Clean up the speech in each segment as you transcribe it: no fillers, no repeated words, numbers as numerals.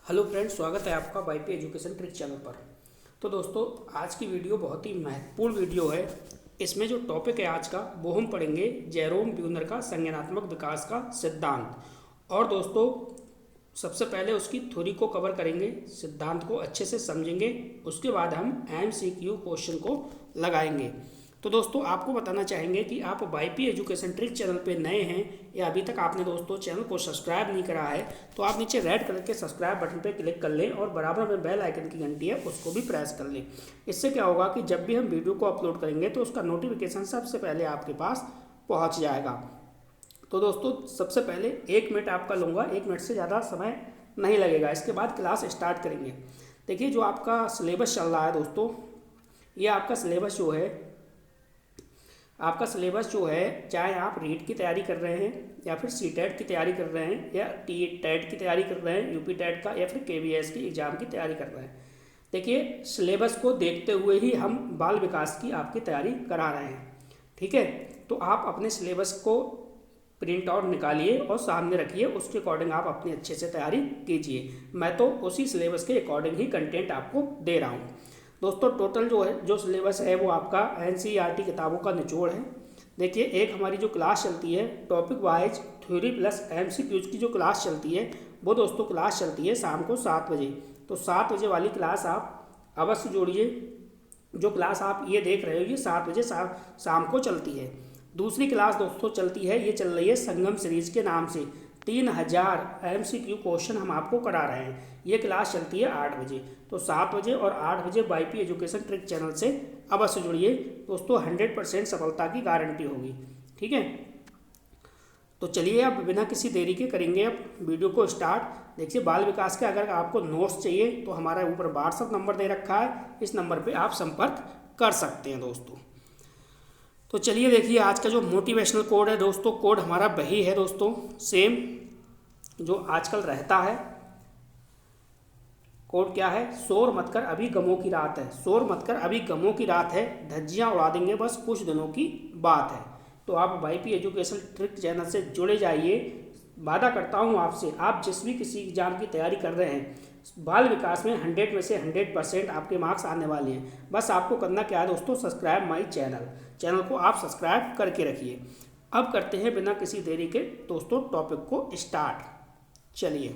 Hello friends, स्वागत है आपका वाईपी एजुकेशन ट्रिक चैनल पर। तो दोस्तों, आज की वीडियो बहुत ही महत्वपूर्ण वीडियो है। इसमें जो टॉपिक है आज का वो हम पढ़ेंगे जेरोम ब्यूनर का संज्ञानात्मक विकास का सिद्धांत। और दोस्तों, सबसे पहले उसकी थ्योरी को कवर करेंगे, सिद्धांत को अच्छे से समझेंगे, उसके बाद हम एमसीक्यू क्वेश्चन को लगाएंगे। तो दोस्तों, आपको बताना चाहेंगे कि आप वाईपी एजुकेशन ट्रिक चैनल पे नए हैं या अभी तक आपने दोस्तों चैनल को सब्सक्राइब नहीं करा है, तो आप नीचे रेड कलर के सब्सक्राइब बटन पे क्लिक कर लें और बराबर में बेल आइकन की घंटी है उसको भी प्रेस कर लें। इससे क्या होगा कि जब भी हम वीडियो को अपलोड करेंगे तो उसका नोटिफिकेशन सबसे पहले आपके पास पहुँच जाएगा। तो दोस्तों, सबसे पहले 1 मिनट आपका लूँगा, 1 मिनट से ज़्यादा समय नहीं लगेगा। इसके बाद क्लास स्टार्ट करेंगे। देखिए, जो आपका सिलेबस चल रहा है दोस्तों, ये आपका सिलेबस जो है चाहे आप रीट की तैयारी कर रहे हैं या फिर सीटेट की तैयारी कर रहे हैं या टेट की तैयारी कर रहे हैं, यूपी टेट का, या फिर केवीएस की एग्ज़ाम की तैयारी कर रहे हैं। देखिए, सिलेबस को देखते हुए ही हम बाल विकास की आपकी तैयारी करा रहे हैं। ठीक है, तो आप अपने सिलेबस को प्रिंट आउट निकालिए और सामने रखिए, उसके अकॉर्डिंग आप अपनी अच्छे से तैयारी कीजिए। मैं तो उसी सिलेबस के अकॉर्डिंग ही कंटेंट आपको दे रहा हूँ। दोस्तों, टोटल जो सिलेबस है वो आपका एनसीईआरटी किताबों का निचोड़ है। देखिए, एक हमारी जो क्लास चलती है topic wise theory plus MCQs की जो क्लास चलती है वो दोस्तों क्लास चलती है शाम को 7 बजे। तो 7 बजे वाली क्लास आप अवश्य जोड़िए। जो क्लास आप ये देख रहे हो ये 7 बजे शाम को चलती है। दूसरी क्लास दोस्तों चलती है, ये चल रही है संगम सीरीज के नाम से। 3000 एमसीक्यू क्वेश्चन हम आपको करा रहे हैं। ये क्लास चलती है 8 बजे। तो 7 बजे और 8 बजे वाईपी एजुकेशन ट्रिक चैनल से अवश्य जुड़िए दोस्तों, 100% सफलता की गारंटी होगी। ठीक है, तो चलिए अब बिना किसी देरी के करेंगे अब वीडियो को स्टार्ट। देखिए, बाल विकास के अगर आपको नोट्स चाहिए तो हमारा ऊपर व्हाट्सअप नंबर दे रखा है, इस नंबर पे आप संपर्क कर सकते हैं दोस्तों। तो चलिए देखिए, आज का जो मोटिवेशनल कोड है दोस्तों, कोड हमारा वही है दोस्तों, सेम जो आजकल रहता है। कोड क्या है? शोर मत कर अभी गमों की रात है। शोर मत कर अभी गमों की रात है, धज्जियां उड़ा देंगे बस कुछ दिनों की बात है। तो आप वाईपी एजुकेशन ट्रिक चैनल से जुड़े जाइए। वादा करता हूँ आपसे, आप जिस भी किसी एग्जाम की तैयारी कर रहे हैं, बाल विकास में 100 में से 100% आपके मार्क्स आने वाले हैं। बस आपको करना क्या है दोस्तों, सब्सक्राइब माई चैनल को आप सब्सक्राइब करके रखिए। अब करते हैं बिना किसी देरी के दोस्तों टॉपिक को स्टार्ट। चलिए,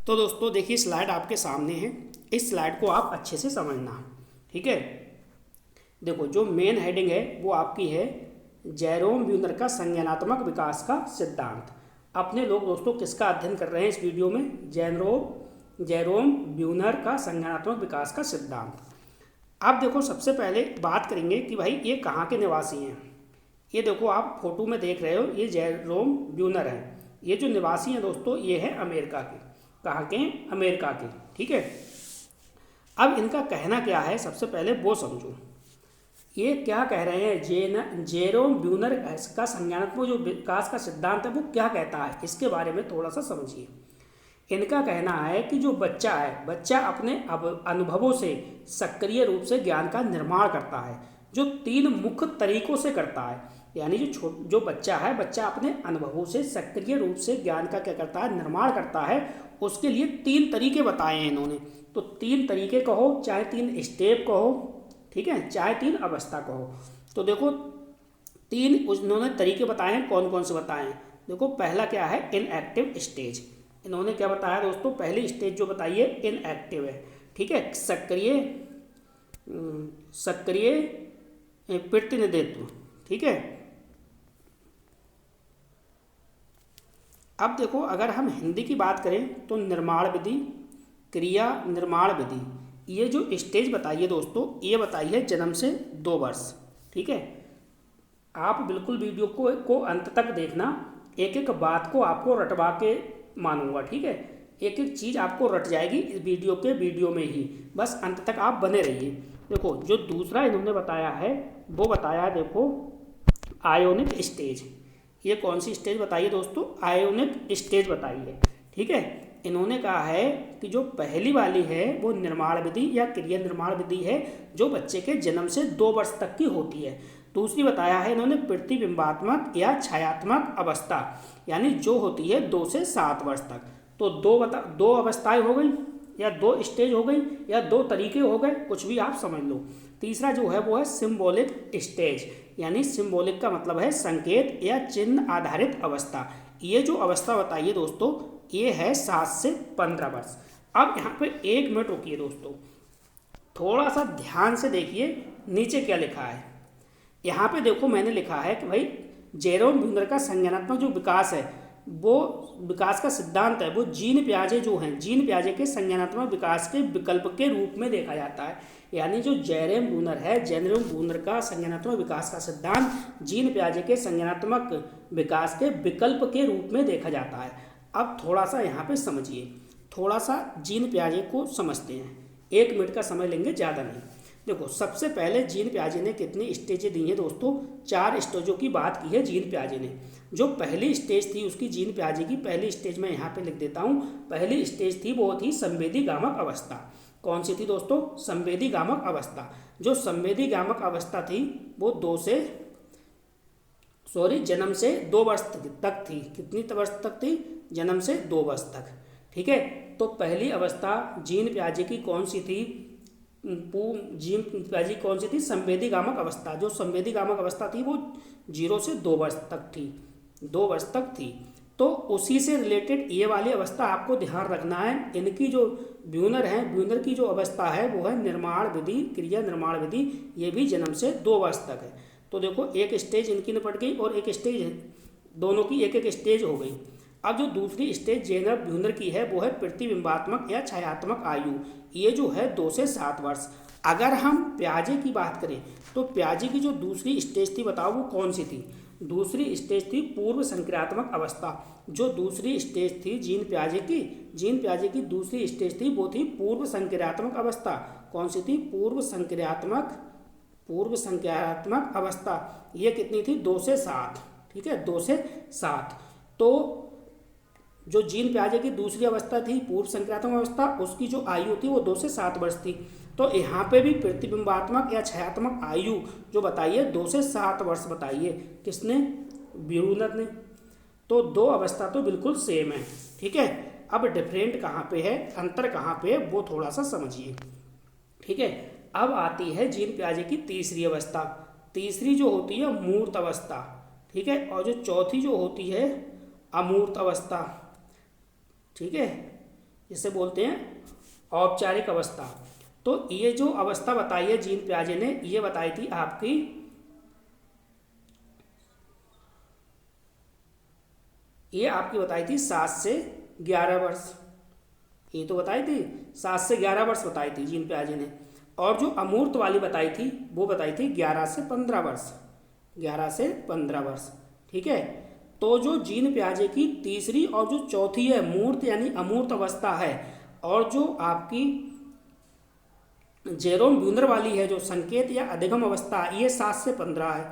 तो दोस्तों देखिए, स्लाइड आपके सामने है। इस स्लाइड को आप अच्छे से समझना। ठीक है, देखो, जो मेन हेडिंग है वो आपकी है जेरोम ब्यूनर का संज्ञानात्मक विकास का सिद्धांत। अपने लोग दोस्तों किसका अध्ययन कर रहे हैं इस वीडियो में? जेरोम ब्यूनर का संज्ञानात्मक विकास का सिद्धांत। अब देखो, सबसे पहले बात करेंगे कि भाई ये कहाँ के निवासी हैं। ये देखो, आप फोटो में देख रहे हो, ये जेरोम ब्यूनर है। ये जो निवासी हैं दोस्तों, ये है अमेरिका के। कहाँ के? अमेरिका के। ठीक है, अब इनका कहना क्या है सबसे पहले वो समझो। ये क्या कह रहे हैं? जेरोम ब्यूनर का संज्ञानात्मक जो विकास का सिद्धांत है वो क्या कहता है, इसके बारे में थोड़ा सा समझिए। इनका कहना है कि जो बच्चा है, बच्चा अपने अनुभवों से सक्रिय रूप से ज्ञान का निर्माण करता है, जो 3 मुख्य तरीकों से करता है। यानी जो बच्चा है, बच्चा अपने अनुभवों से सक्रिय रूप से ज्ञान का क्या करता है? निर्माण करता है। उसके लिए 3 तरीके बताए हैं इन्होंने। तो 3 तरीके कहो, चाहे 3 स्टेप कहो, ठीक है, चाहे 3 अवस्था कहो। तो देखो, 3 उन्होंने तरीके बताए हैं। कौन कौन से बताए हैं? देखो, पहला क्या है? Inactive stage. इन्होंने क्या बताया दोस्तों? पहली स्टेज जो बताई है इनएक्टिव है। ठीक है, सक्रिय प्रतिनिधित्व। ठीक है, अब देखो, अगर हम हिंदी की बात करें तो निर्माण विधि, क्रिया निर्माण विधि, ये जो स्टेज बताइए दोस्तों, ये बताई है जन्म से 2 वर्ष। ठीक है, आप बिल्कुल वीडियो को अंत तक देखना। एक एक बात को आपको रटवा के मानूंगा। ठीक है, एक एक चीज़ आपको रट जाएगी इस वीडियो में ही। बस अंत तक आप बने रहिए। देखो, जो दूसरा इन्होंने बताया है वो बताया है, देखो, आयोनिक स्टेज। ये कौन सी स्टेज बताइए दोस्तों? आयोनिक स्टेज बताई है। ठीक है, इन्होंने कहा है कि जो पहली वाली है वो निर्माण विधि या क्रिया निर्माण विधि है, जो बच्चे के जन्म से 2 वर्ष तक की होती है। दूसरी बताया है इन्होंने प्रतिबिंबात्मक या छायात्मक अवस्था, यानी जो होती है 2 से 7 वर्ष तक। तो दो अवस्थाएं हो गई, या दो स्टेज हो गई, या दो तरीके हो गए, कुछ भी आप समझ लो। तीसरा जो है वो है सिंबॉलिक स्टेज, यानी सिंबॉलिक का मतलब है संकेत या चिन्ह आधारित अवस्था। ये जो अवस्था बताइए दोस्तों, ये है 7 से 15 वर्ष। अब यहाँ पे 1 मिनट रुकिए दोस्तों, थोड़ा सा ध्यान से देखिए नीचे क्या लिखा है। यहाँ पे देखो मैंने लिखा है कि भाई जेरोम ब्यूनर का संज्ञानात्मक जो विकास है, वो विकास का सिद्धांत है, वो जीन प्याजे जो हैं, जीन प्याजे के संज्ञानात्मक विकास के विकल्प के रूप में देखा जाता है। यानी जो जेरेम ब्यूनर है, जेरोम ब्यूनर का संज्ञानात्मक विकास का सिद्धांत जीन प्याजे के संज्ञानात्मक विकास के विकल्प के रूप में देखा जाता है। अब थोड़ा सा यहाँ पे समझिए, थोड़ा सा जीन प्याजे को समझते हैं। 1 मिनट का समय लेंगे, ज़्यादा नहीं। देखो सबसे पहले जीन प्याजे ने कितनी स्टेजें दी हैं दोस्तों, 4 स्टेजों की बात की है जीन प्याजे ने। जो पहली स्टेज थी उसकी, जीन प्याजे की पहली स्टेज मैं यहाँ पे लिख देता हूँ। पहली स्टेज थी वो थी संवेदी गामक अवस्था। कौन सी थी दोस्तों? संवेदी गामक अवस्था। जो संवेदी गामक अवस्था थी वो जन्म से 2 वर्ष तक थी। कितनी वर्ष तक थी? जन्म से 2 वर्ष तक। ठीक है, तो पहली अवस्था जीन प्याजे की कौन सी थी? जीन प्याजे कौन सी थी? संवेदी गामक अवस्था। जो संवेदी गामक अवस्था थी वो 0 से 2 वर्ष तक थी, 2 वर्ष तक थी। तो उसी से रिलेटेड ये वाली अवस्था आपको ध्यान रखना है। इनकी जो ब्यूनर है, ब्यूनर की जो अवस्था है वो है निर्माण विधि, क्रिया निर्माण विधि। ये भी जन्म से 2 वर्ष तक है। तो देखो एक स्टेज इनकी निपट गई और एक स्टेज, दोनों की एक एक स्टेज हो गई। अब जो दूसरी स्टेज जेनर ब्यूनर की है वो है प्रतिबिंबात्मक या छायात्मक आयु। ये जो है 2 से 7 वर्ष। अगर हम प्याजे की बात करें तो प्याजे की जो दूसरी स्टेज थी, बताओ वो कौन सी थी? दूसरी स्टेज थी पूर्व संक्रियात्मक अवस्था। जो दूसरी स्टेज थी जीन प्याजे की दूसरी स्टेज थी वो थी पूर्व संक्रियात्मक अवस्था। कौन सी थी? पूर्व संक्रियात्मक अवस्था। ये कितनी थी? 2 से 7। ठीक है, 2 से 7। तो जो जीन प्याजे की दूसरी अवस्था थी पूर्व संक्रियात्मक अवस्था, उसकी जो आयु थी वो 2 से 7 वर्ष थी। तो यहाँ पे भी प्रतिबिंबात्मक या छायात्मक आयु जो बताइए 2 से 7 वर्ष बताइए। किसने? ब्यूनर ने। तो 2 अवस्था तो बिल्कुल सेम है। ठीक है, अब डिफरेंट कहाँ पे है, अंतर कहाँ पे है, वो थोड़ा सा समझिए। ठीक है, अब आती है जीन प्याजे की तीसरी अवस्था। तीसरी जो होती है मूर्त अवस्था। ठीक है, और जो चौथी जो होती है अमूर्त अवस्था। ठीक है, जिसे बोलते हैं औपचारिक अवस्था। तो ये जो अवस्था बताई है जीन प्याजे ने, ये बताई थी आपकी बताई थी 7 से 11 वर्ष। ये तो बताई थी 7 से 11 वर्ष बताई थी जीन प्याजे ने। और जो अमूर्त वाली बताई थी वो बताई थी 11 से 15 वर्ष। 11 से 15 वर्ष। ठीक है, तो जो जीन प्याजे की तीसरी और जो चौथी है मूर्त यानी अमूर्त अवस्था है, और जो आपकी जेरोम ब्यूनर वाली है जो संकेत या अधिगम अवस्था, ये 7 से 15 है।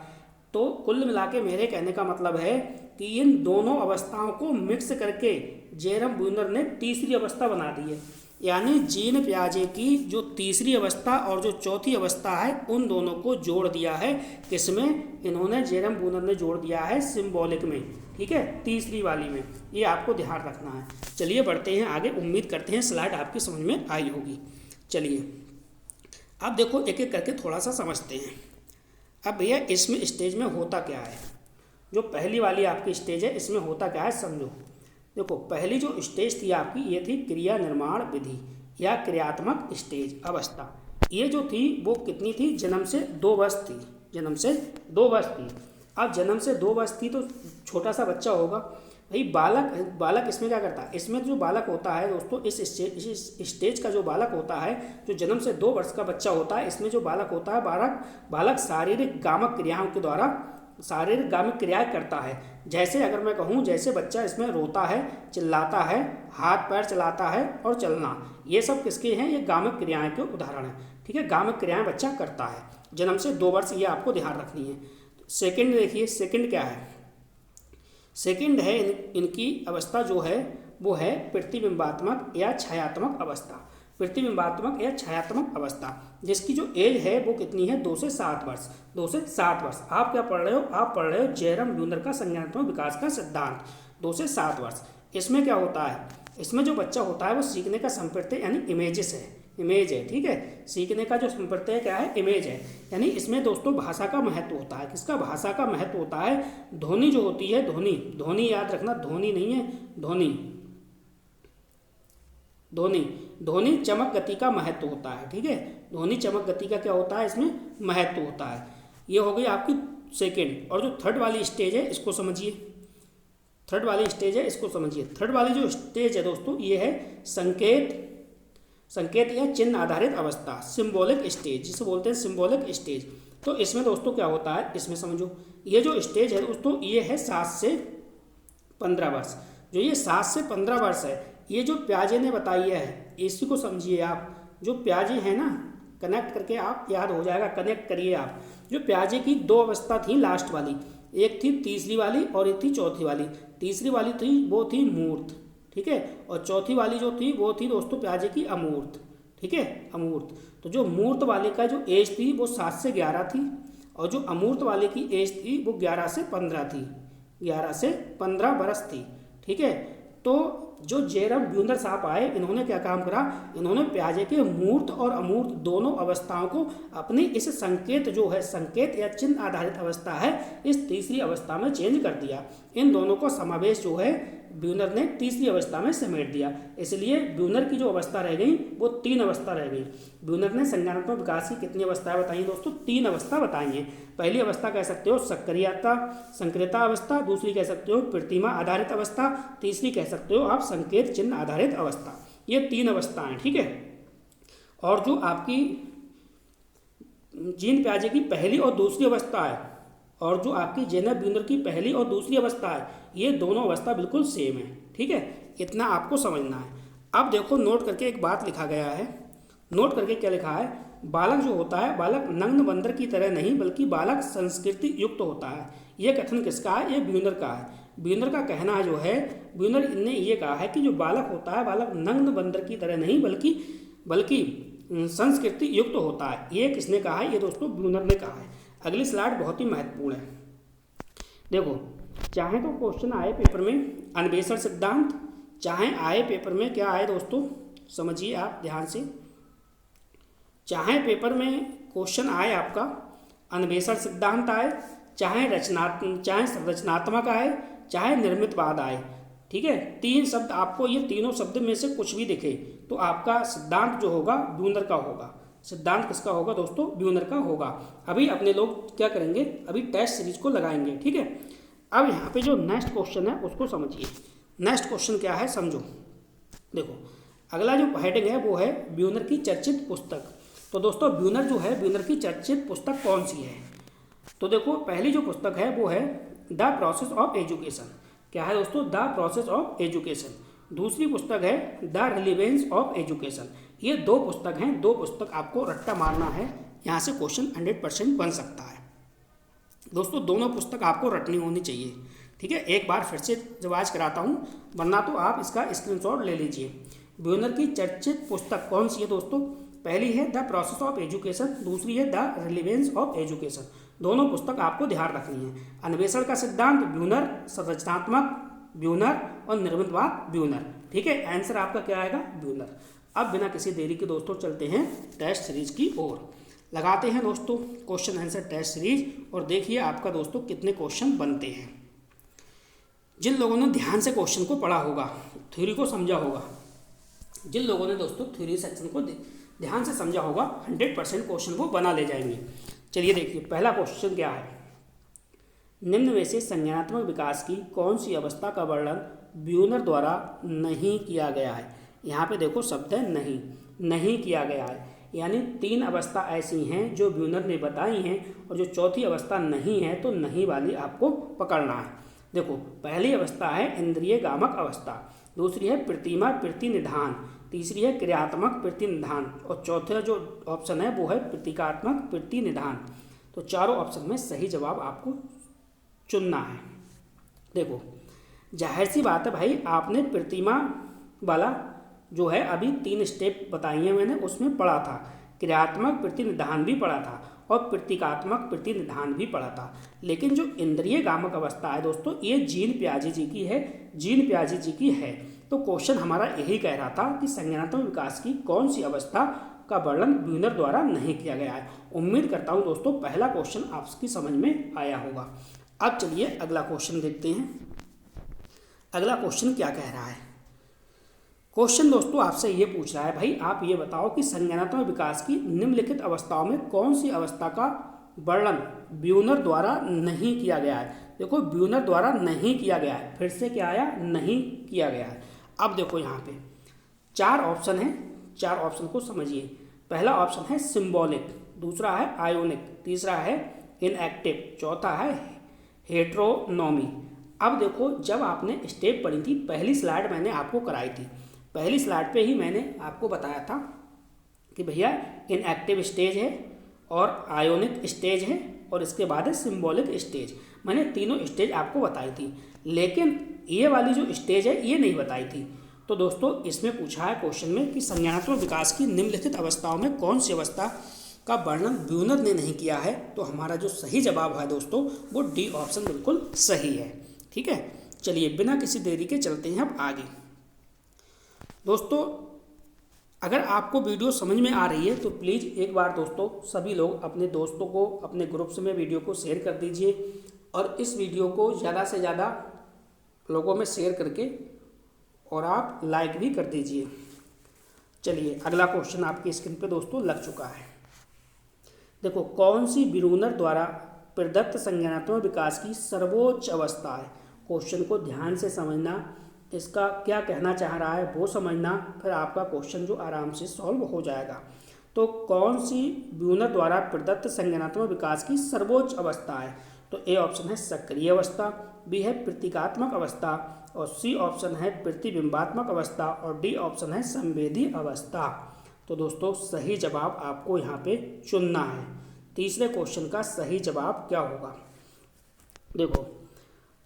तो कुल मिला के मेरे कहने का मतलब है कि इन दोनों अवस्थाओं को मिक्स करके जेरोम ब्यूनर ने तीसरी अवस्था बना दी है। यानी जीन प्याजे की जो तीसरी अवस्था और जो चौथी अवस्था है उन दोनों को जोड़ दिया है। किसमें? इन्होंने जेरोम ब्यूनर ने जोड़ दिया है सिंबॉलिक में। ठीक है, तीसरी वाली में। ये आपको ध्यान रखना है। चलिए बढ़ते हैं आगे। उम्मीद करते हैं स्लाइड आपकी समझ में आई होगी। चलिए अब देखो एक एक करके थोड़ा सा समझते हैं। अब भैया इसमें स्टेज में होता क्या है? जो पहली वाली आपकी स्टेज है इसमें होता क्या है समझो। देखो पहली जो स्टेज थी आपकी, ये थी क्रिया निर्माण विधि या क्रियात्मक स्टेज अवस्था। ये जो थी वो कितनी थी? जन्म से 2 वर्ष थी। जन्म से 2 वर्ष थी। अब जन्म से 2 वर्ष थी तो छोटा सा बच्चा होगा भाई। बालक इसमें क्या करता है? इसमें जो बालक होता है दोस्तों, इस स्टेज का जो बालक होता है, जो जन्म से 2 वर्ष का बच्चा होता है, इसमें जो बालक होता है, बालक शारीरिक गामक क्रियाओं के द्वारा शारीरिक गामक क्रियाएं करता है। जैसे अगर मैं कहूँ, जैसे बच्चा इसमें रोता है, चिल्लाता है, हाथ पैर चलाता है और चलना, ये सब किसके हैं? ये गामक क्रियाएं के उदाहरण हैं। ठीक है, गामक क्रियाएं बच्चा करता है जन्म से 2 वर्ष। ये आपको ध्यान रखनी है। सेकंड देखिए, सेकंड क्या है? सेकंड है इनकी अवस्था जो है वो है प्रतिबिंबात्मक या छायात्मक अवस्था। प्रतिबिंबात्मक या छायात्मक अवस्था, जिसकी जो एज है वो कितनी है? 2 से 7 वर्ष। 2 से 7 वर्ष। आप क्या पढ़ रहे हो? आप पढ़ रहे हो जेरोम ब्यूनर का संज्ञानात्मक विकास का सिद्धांत। 2 से 7 वर्ष। इसमें क्या होता है? इसमें जो बच्चा होता है वो सीखने का संप्रत्यय यानी इमेजेस है, इमेज है, ठीक है। सीखने का जो संप्रत्यय क्या है, इमेज है। यानी इसमें दोस्तों भाषा का महत्व होता है। किसका? भाषा का महत्व होता है। ध्वनि जो होती है, ध्वनि, ध्वनि याद रखना, ध्वनि नहीं है, ध्वनि, ध्वनि, ध्वनि चमक गति का महत्व होता है, ठीक है। ध्वनि चमक गति का क्या होता है, इसमें महत्व होता है। ये हो गई आपकी सेकेंड। और जो थर्ड वाली स्टेज है इसको समझिए, थर्ड वाली स्टेज है इसको समझिए। थर्ड वाली जो स्टेज है दोस्तों ये है संकेत, संकेत या चिन्ह आधारित अवस्था, सिंबॉलिक स्टेज, जिसे बोलते हैं सिंबॉलिक स्टेज। तो इसमें दोस्तों क्या होता है, इसमें समझो, ये जो स्टेज है दोस्तों ये है 7 से 15 वर्ष। जो ये 7 से 15 वर्ष है, ये जो प्याजे ने बताई है, इसी को समझिए आप। जो प्याजे है ना, कनेक्ट करके आप याद हो जाएगा, कनेक्ट करिए आप। जो प्याजे की 2 अवस्था थी लास्ट वाली, एक थी तीसरी वाली और एक थी चौथी वाली। तीसरी वाली थी वो थी मूर्त, ठीक है, और चौथी वाली जो थी वो थी दोस्तों प्याजे की अमूर्त, ठीक है, अमूर्त। तो जो मूर्त वाले का जो एज थी वो 7 से 11 थी, और जो अमूर्त वाले की एज थी वो 11 से 15 थी, 11 से 15 बरस थी, ठीक है। तो जो जेरम ब्यूनर साहब आए, इन्होंने क्या काम करा, इन्होंने प्याजे के मूर्त और अमूर्त दोनों अवस्थाओं को अपनी इस संकेत जो है, संकेत या चिन्ह आधारित अवस्था है, इस तीसरी अवस्था में चेंज कर दिया। इन दोनों को समावेश जो है ब्यूनर ने तीसरी अवस्था में समेट दिया। इसलिए ब्यूनर की जो अवस्था रह गई वो 3 अवस्था रह गई। ब्यूनर ने संज्ञानात्मक विकास की कितनी अवस्थाएं बताई दोस्तों? 3 अवस्था बताई हैं। पहली अवस्था कह सकते हो सक्रियता, संक्रियता अवस्था, दूसरी कह सकते हो प्रतिमा आधारित अवस्था, तीसरी कह सकते हो आप संकेत चिन्ह आधारित अवस्था। ये 3 अवस्थाएं, ठीक है। और जो आपकी जीन प्याजे की पहली और दूसरी अवस्था है, और जो आपकी जेनर ब्यूनर की पहली और दूसरी अवस्था है, ये दोनों अवस्था बिल्कुल सेम है, ठीक है। इतना आपको समझना है। अब देखो नोट करके एक बात लिखा गया है, नोट करके क्या लिखा है, बालक जो होता है, बालक नग्न बंदर की तरह नहीं बल्कि बालक संस्कृति युक्त होता है। ये कथन किसका है? ये ब्यूनर का है। ब्यूनर का कहना जो है, ब्यूनर ने ये कहा है कि जो बालक होता है, बालक नग्न बंदर की तरह नहीं बल्कि संस्कृति युक्त होता है। ये किसने कहा है? ये दोस्तों ब्यूनर ने कहा है। अगली स्लाइड बहुत ही महत्वपूर्ण है। देखो, चाहे तो क्वेश्चन आए पेपर में अन्वेषण सिद्धांत, चाहे आए पेपर में क्या आए दोस्तों, समझिए आप ध्यान से। चाहे पेपर में क्वेश्चन आए आपका अन्वेषण सिद्धांत आए, चाहे रचनात्मक आए, चाहे निर्मितवाद आए, ठीक है, 3 शब्द आपको, ये तीनों शब्द में से कुछ भी दिखे तो आपका सिद्धांत जो होगा ब्यूनर का होगा। सिद्धांत किसका होगा दोस्तों? ब्यूनर का होगा। अभी अपने लोग क्या करेंगे, अभी टेस्ट सीरीज को लगाएंगे, ठीक है। अब यहाँ पे जो नेक्स्ट क्वेश्चन है उसको समझिए। नेक्स्ट क्वेश्चन क्या है समझो। देखो, अगला जो हेडिंग है वो है ब्यूनर की चर्चित पुस्तक। तो दोस्तों ब्यूनर जो है, ब्यूनर की चर्चित पुस्तक कौन सी है? तो देखो, पहली जो पुस्तक है वो है द प्रोसेस ऑफ एजुकेशन। क्या है दोस्तों? The process of education. दूसरी पुस्तक है द रिलेवेंस ऑफ एजुकेशन। ये 2 पुस्तक हैं, 2 पुस्तक आपको रट्टा मारना है, यहाँ से क्वेश्चन 100% बन सकता है दोस्तों। दोनों पुस्तक आपको रटनी होनी चाहिए, ठीक है। एक बार फिर से रिवाइज कराता हूँ, वरना तो आप इसका स्क्रीनशॉट ले लीजिए। ब्यूनर की चर्चित पुस्तक कौन सी है दोस्तों? पहली है द प्रोसेस ऑफ एजुकेशन, दूसरी है द रिलेवेंस ऑफ एजुकेशन। दोनों पुस्तक आपको ध्यान रखनी है। अन्वेषण का सिद्धांत ब्यूनर, संरचनात्मक ब्यूनर और निर्मितवाद ब्यूनर, ठीक है। आंसर आपका क्या आएगा? ब्यूनर। अब बिना किसी देरी के दोस्तों चलते हैं टेस्ट सीरीज की ओर। लगाते हैं दोस्तों क्वेश्चन आंसर टेस्ट सीरीज और देखिए आपका दोस्तों कितने क्वेश्चन बनते हैं। जिन लोगों ने ध्यान से क्वेश्चन को पढ़ा होगा, थ्योरी को समझा होगा, जिन लोगों ने दोस्तों थ्योरी सेक्शन को ध्यान से समझा होगा, 100% क्वेश्चन वो बना ले जाएंगे। चलिए देखिए, पहला क्वेश्चन क्या है, निम्न में से संज्ञानात्मक विकास की कौन सी अवस्था का वर्णन ब्यूनर द्वारा नहीं किया गया है? यहाँ पे देखो शब्द है नहीं किया गया है, यानी 3 अवस्था ऐसी हैं जो ब्यूनर ने बताई हैं और जो चौथी अवस्था नहीं है, तो नहीं वाली आपको पकड़ना है। देखो, पहली अवस्था है इंद्रिय गामक अवस्था, दूसरी है प्रतिमा प्रतिनिधान, तीसरी है क्रियात्मक प्रतिनिधान और चौथा जो ऑप्शन है वो है प्रतीकात्मक प्रतिनिधान। तो चारों ऑप्शन में सही जवाब आपको चुनना है। देखो, जाहिर सी बात है भाई, आपने प्रतिमा वाला जो है अभी 3 स्टेप बताई हैं मैंने, उसमें पढ़ा था, क्रियात्मक प्रतिनिधान भी पढ़ा था और प्रतीकात्मक प्रतिनिधान भी पढ़ा था। लेकिन जो इंद्रिय गामक अवस्था है दोस्तों, ये जीन प्याजे जी की है, जीन प्याजे जी की है। तो क्वेश्चन हमारा यही कह रहा था कि संज्ञानात्मक विकास की कौन सी अवस्था का वर्णन ब्यूनर द्वारा नहीं किया गया है। उम्मीद करता हूँ दोस्तों पहला क्वेश्चन आपकी समझ में आया होगा। अब चलिए अगला क्वेश्चन देखते हैं। अगला क्वेश्चन क्या कह रहा है। क्वेश्चन दोस्तों आपसे ये पूछ रहा है, भाई आप ये बताओ कि संज्ञानात्मक विकास की निम्नलिखित अवस्थाओं में कौन सी अवस्था का वर्णन ब्यूनर द्वारा नहीं किया गया है। देखो ब्यूनर द्वारा नहीं किया गया है, फिर से क्या आया, नहीं किया गया है। अब देखो यहाँ पे 4 ऑप्शन है, 4 ऑप्शन को समझिए। पहला ऑप्शन है सिंबॉलिक, दूसरा है आयोनिक, तीसरा है इनएक्टिव, चौथा है हेट्रोनॉमी। अब देखो जब आपने स्टेप पढ़ी थी, पहली स्लाइड मैंने आपको कराई थी, पहली स्लाइड पे ही मैंने आपको बताया था कि भैया इनएक्टिव स्टेज है और आयोनिक स्टेज है और इसके बाद है सिंबॉलिक स्टेज। मैंने तीनों स्टेज आपको बताई थी, लेकिन ये वाली जो स्टेज है ये नहीं बताई थी। तो दोस्तों इसमें पूछा है क्वेश्चन में कि संज्ञानात्मक विकास की निम्नलिखित अवस्थाओं में कौन सी अवस्था का वर्णन ब्यूनर ने नहीं किया है। तो हमारा जो सही जवाब है दोस्तों वो डी ऑप्शन बिल्कुल सही है। ठीक है, चलिए बिना किसी देरी के चलते हैं अब आगे। दोस्तों अगर आपको वीडियो समझ में आ रही है तो प्लीज़ एक बार दोस्तों सभी लोग अपने दोस्तों को अपने ग्रुप्स में वीडियो को शेयर कर दीजिए और इस वीडियो को ज़्यादा से ज़्यादा लोगों में शेयर करके और आप लाइक भी कर दीजिए। चलिए अगला क्वेश्चन आपकी स्क्रीन पे दोस्तों लग चुका है। देखो कौन सी ब्यूनर द्वारा प्रदत्त संज्ञानात्मक विकास की सर्वोच्च अवस्था है। क्वेश्चन को ध्यान से समझना, इसका क्या कहना चाह रहा है वो समझना, फिर आपका क्वेश्चन जो आराम से सॉल्व हो जाएगा। तो कौन सी ब्यूनर द्वारा प्रदत्त संज्ञानात्मक विकास की सर्वोच्च अवस्था है। तो ए ऑप्शन है सक्रिय अवस्था, बी है प्रतीकात्मक अवस्था और सी ऑप्शन है प्रतिबिंबात्मक अवस्था और डी ऑप्शन है संवेदी अवस्था। तो दोस्तों सही जवाब आपको यहाँ पे चुनना है। तीसरे क्वेश्चन का सही जवाब क्या होगा। देखो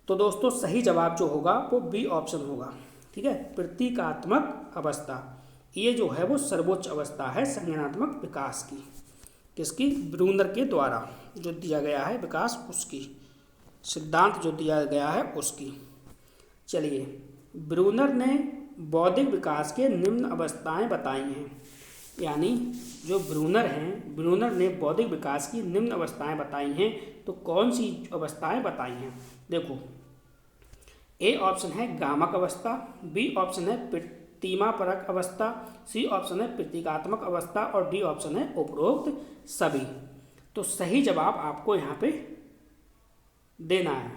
तो दोस्तों सही जवाब जो होगा वो बी ऑप्शन होगा। ठीक है, प्रतीकात्मक अवस्था, ये जो है वो सर्वोच्च अवस्था है संज्ञानात्मक विकास की। किसकी, ब्रूनर के द्वारा जो दिया गया है विकास, उसकी सिद्धांत जो दिया गया है उसकी। चलिए ब्रूनर ने बौद्धिक विकास के निम्न अवस्थाएं बताई हैं, यानी जो ब्रूनर हैं, ब्रूनर ने बौद्धिक विकास की निम्न अवस्थाएं बताई हैं। तो कौन सी अवस्थाएं बताई हैं। देखो ए ऑप्शन है गामक अवस्था, बी ऑप्शन है प्रतिमापरक अवस्था, सी ऑप्शन है प्रतीकात्मक अवस्था और डी ऑप्शन है उपरोक्त सभी। तो सही जवाब आपको यहाँ पे देना है।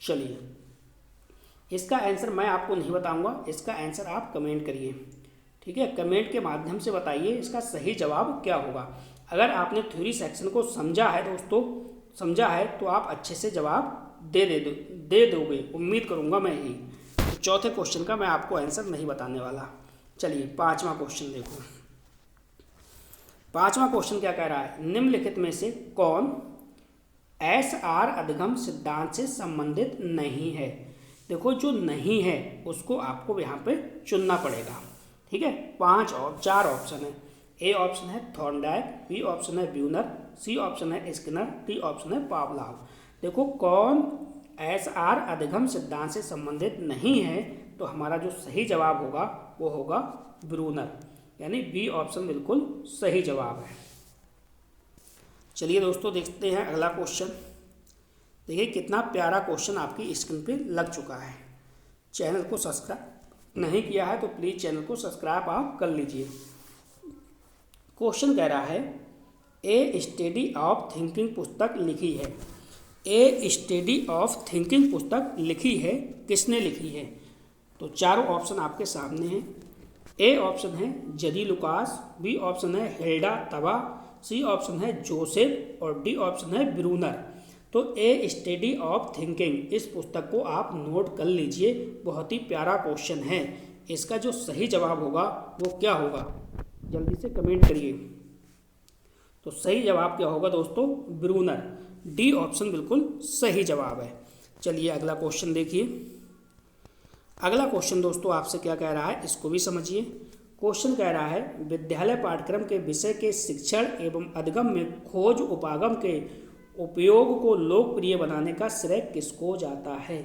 चलिए इसका आंसर मैं आपको नहीं बताऊंगा, इसका आंसर आप कमेंट करिए। ठीक है, कमेंट के माध्यम से बताइए इसका सही जवाब क्या होगा। अगर आपने थ्योरी सेक्शन को समझा है दोस्तों, समझा है तो आप अच्छे से जवाब दे दोगे, उम्मीद करूंगा मैं ही। तो चौथे क्वेश्चन का मैं आपको आंसर नहीं बताने वाला। चलिए पांचवा क्वेश्चन देखो। पांचवा क्वेश्चन क्या कह रहा है, निम्नलिखित में से कौन SR अधिगम सिद्धांत से संबंधित नहीं है। देखो जो नहीं है उसको आपको यहाँ पे चुनना पड़ेगा। ठीक है, 4 ऑप्शन है। ए ऑप्शन है थॉर्नडाइक, बी ऑप्शन है ब्यूनर, सी ऑप्शन है स्किनर, डी ऑप्शन है पावलाव। देखो कौन SR अधिगम सिद्धांत से संबंधित नहीं है, तो हमारा जो सही जवाब होगा वो होगा ब्रूनर, यानी बी ऑप्शन बिल्कुल सही जवाब है। चलिए दोस्तों देखते हैं अगला क्वेश्चन। देखिए कितना प्यारा क्वेश्चन आपकी स्क्रीन पे लग चुका है। चैनल को सब्सक्राइब नहीं किया है तो प्लीज़ चैनल को सब्सक्राइब आप कर लीजिए। क्वेश्चन कह रहा है ए स्टडी ऑफ थिंकिंग पुस्तक लिखी है। ए स्टडी ऑफ थिंकिंग पुस्तक लिखी है, किसने लिखी है। तो चारों ऑप्शन आपके सामने हैं। ए ऑप्शन है जेरी लुकास, बी ऑप्शन है हिल्डा तबा, सी ऑप्शन है जोसेफ और डी ऑप्शन है ब्रूनर। तो ए स्टडी ऑफ थिंकिंग, इस पुस्तक को आप नोट कर लीजिए, बहुत ही प्यारा क्वेश्चन है। इसका जो सही जवाब होगा वो क्या होगा, जल्दी से कमेंट करिए। तो सही जवाब क्या होगा दोस्तों, ब्रूनर, डी ऑप्शन बिल्कुल सही जवाब है। चलिए अगला क्वेश्चन देखिए। अगला क्वेश्चन दोस्तों आपसे क्या कह रहा है, इसको भी समझिए। क्वेश्चन कह रहा है विद्यालय पाठ्यक्रम के विषय के शिक्षण एवं अधिगम में खोज उपागम के उपयोग को लोकप्रिय बनाने का श्रेय किसको जाता है।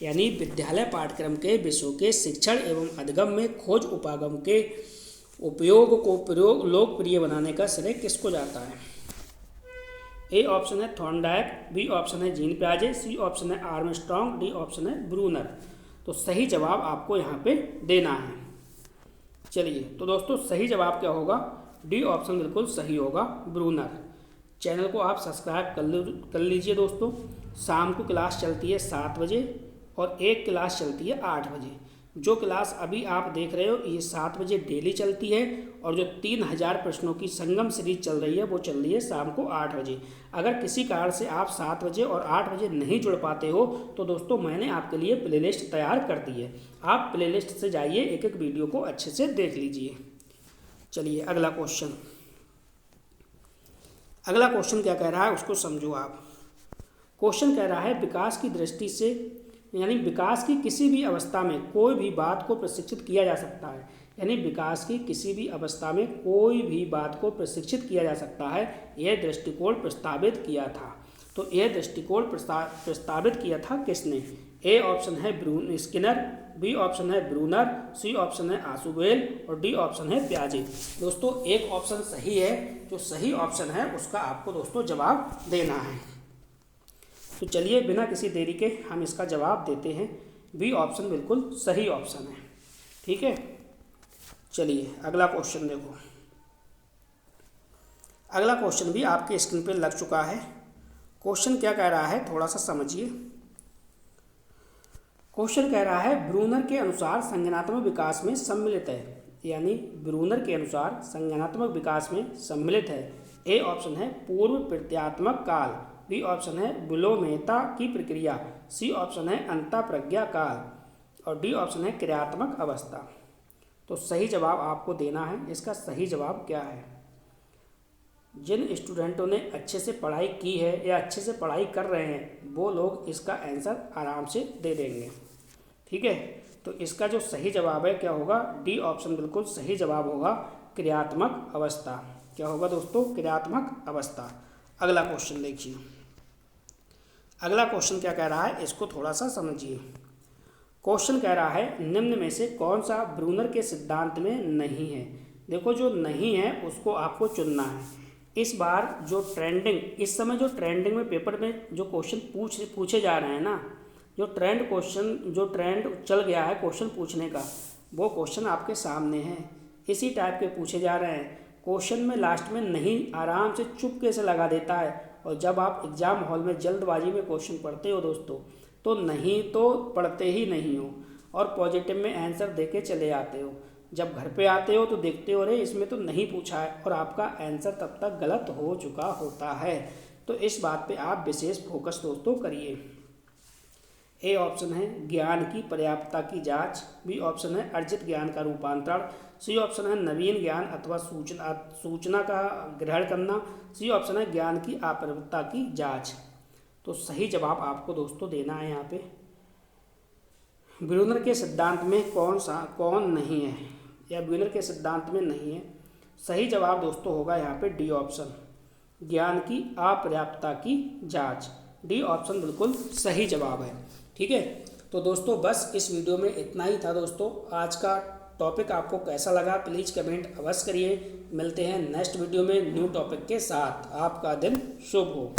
यानी विद्यालय पाठ्यक्रम के विषयों के शिक्षण एवं अधिगम में खोज उपागम के उपयोग को लोकप्रिय बनाने का श्रेय किसको जाता है? ए ऑप्शन है थॉर्नडाइक, बी ऑप्शन है जीन पियाजे, सी ऑप्शन है आर्मस्ट्रॉन्ग, डी ऑप्शन है ब्रूनर। तो सही जवाब आपको यहाँ पे देना है। चलिए तो दोस्तों सही जवाब क्या होगा? डी ऑप्शन बिल्कुल सही होगा, ब्रूनर। चैनल को आप सब्सक्राइब कर लीजिए दोस्तों। शाम को क्लास चलती है 7 बजे और एक क्लास चलती है 8 बजे। जो क्लास अभी आप देख रहे हो ये 7 बजे डेली चलती है और जो 3000 प्रश्नों की संगम सीरीज चल रही है वो चल रही है शाम को 8 बजे। अगर किसी कारण से आप 7 बजे और 8 बजे नहीं जुड़ पाते हो तो दोस्तों मैंने आपके लिए प्लेलिस्ट तैयार कर दी है। आप प्लेलिस्ट से जाइए, एक एक वीडियो को अच्छे से देख लीजिए। चलिए अगला क्वेश्चन क्या कह रहा है उसको समझो आप। क्वेश्चन कह रहा है विकास की दृष्टि से, यानी विकास की किसी भी अवस्था में कोई भी बात को प्रशिक्षित किया जा सकता है। यानी विकास की किसी भी अवस्था में कोई भी बात को प्रशिक्षित किया जा सकता है, यह दृष्टिकोण प्रस्तावित किया था। तो यह दृष्टिकोण प्रस्तावित किया था किसने? ए ऑप्शन है स्किनर, बी ऑप्शन है ब्रूनर, सी ऑप्शन है आशुबेल और डी ऑप्शन है पियाजे। दोस्तों एक ऑप्शन सही है, जो सही ऑप्शन है उसका आपको दोस्तों जवाब देना है। तो चलिए बिना किसी देरी के हम इसका जवाब देते हैं। बी ऑप्शन बिल्कुल सही ऑप्शन है। ठीक है, चलिए अगला क्वेश्चन देखो। अगला क्वेश्चन भी आपके स्क्रीन पे लग चुका है। क्वेश्चन क्या कह रहा है थोड़ा सा समझिए। क्वेश्चन कह रहा है ब्रूनर के अनुसार संज्ञानात्मक विकास में सम्मिलित है। यानी ब्रूनर के अनुसार संज्ञानात्मक विकास में सम्मिलित है। ए ऑप्शन है पूर्व प्रत्यात्मक काल, बी ऑप्शन है विलोम्यता की प्रक्रिया, सी ऑप्शन है अंतःप्रज्ञा काल और डी ऑप्शन है क्रियात्मक अवस्था। तो सही जवाब आपको देना है। इसका सही जवाब क्या है? जिन स्टूडेंटों ने अच्छे से पढ़ाई की है या अच्छे से पढ़ाई कर रहे हैं वो लोग इसका आंसर आराम से दे देंगे। ठीक है, तो इसका जो सही जवाब है क्या होगा? डी ऑप्शन बिल्कुल सही जवाब होगा, क्रियात्मक अवस्था। क्या होगा दोस्तों? क्रियात्मक अवस्था। अगला क्वेश्चन देखिए। अगला क्वेश्चन क्या कह रहा है इसको थोड़ा सा समझिए। क्वेश्चन कह रहा है निम्न में से कौन सा ब्रूनर के सिद्धांत में नहीं है। देखो जो नहीं है उसको आपको चुनना है। इस बार जो इस समय जो ट्रेंडिंग में पेपर में जो क्वेश्चन पूछे जा रहे हैं ना, जो ट्रेंड चल गया है क्वेश्चन पूछने का, वो क्वेश्चन आपके सामने है। इसी टाइप के पूछे जा रहे हैं। क्वेश्चन में लास्ट में नहीं आराम से चुपके से लगा देता है और जब आप एग्ज़ाम हॉल में जल्दबाजी में क्वेश्चन पढ़ते हो दोस्तों तो नहीं तो पढ़ते ही नहीं हो और पॉजिटिव में आंसर देके चले आते हो। जब घर पे आते हो तो देखते हो अरे इसमें तो नहीं पूछा है और आपका आंसर तब तक गलत हो चुका होता है। तो इस बात पे आप विशेष फोकस दोस्तों करिए। ए ऑप्शन है ज्ञान की पर्याप्तता की जांच, बी ऑप्शन है अर्जित ज्ञान का रूपांतरण, सी ऑप्शन है नवीन ज्ञान अथवा सूचना का ग्रहण करना, सी ऑप्शन है ज्ञान की अपर्याप्तता की जांच। तो सही जवाब आपको दोस्तों देना है यहाँ पे। ब्रूनर के सिद्धांत में कौन नहीं है या ब्रूनर के सिद्धांत में नहीं है। सही जवाब दोस्तों होगा यहाँ पे डी ऑप्शन, ज्ञान की अपर्याप्तता की जांच। डी ऑप्शन बिल्कुल सही जवाब है। ठीक है, तो दोस्तों बस इस वीडियो में इतना ही था दोस्तों। आज का टॉपिक आपको कैसा लगा प्लीज़ कमेंट अवश्य करिए। मिलते हैं नेक्स्ट वीडियो में न्यू टॉपिक के साथ। आपका दिन शुभ हो।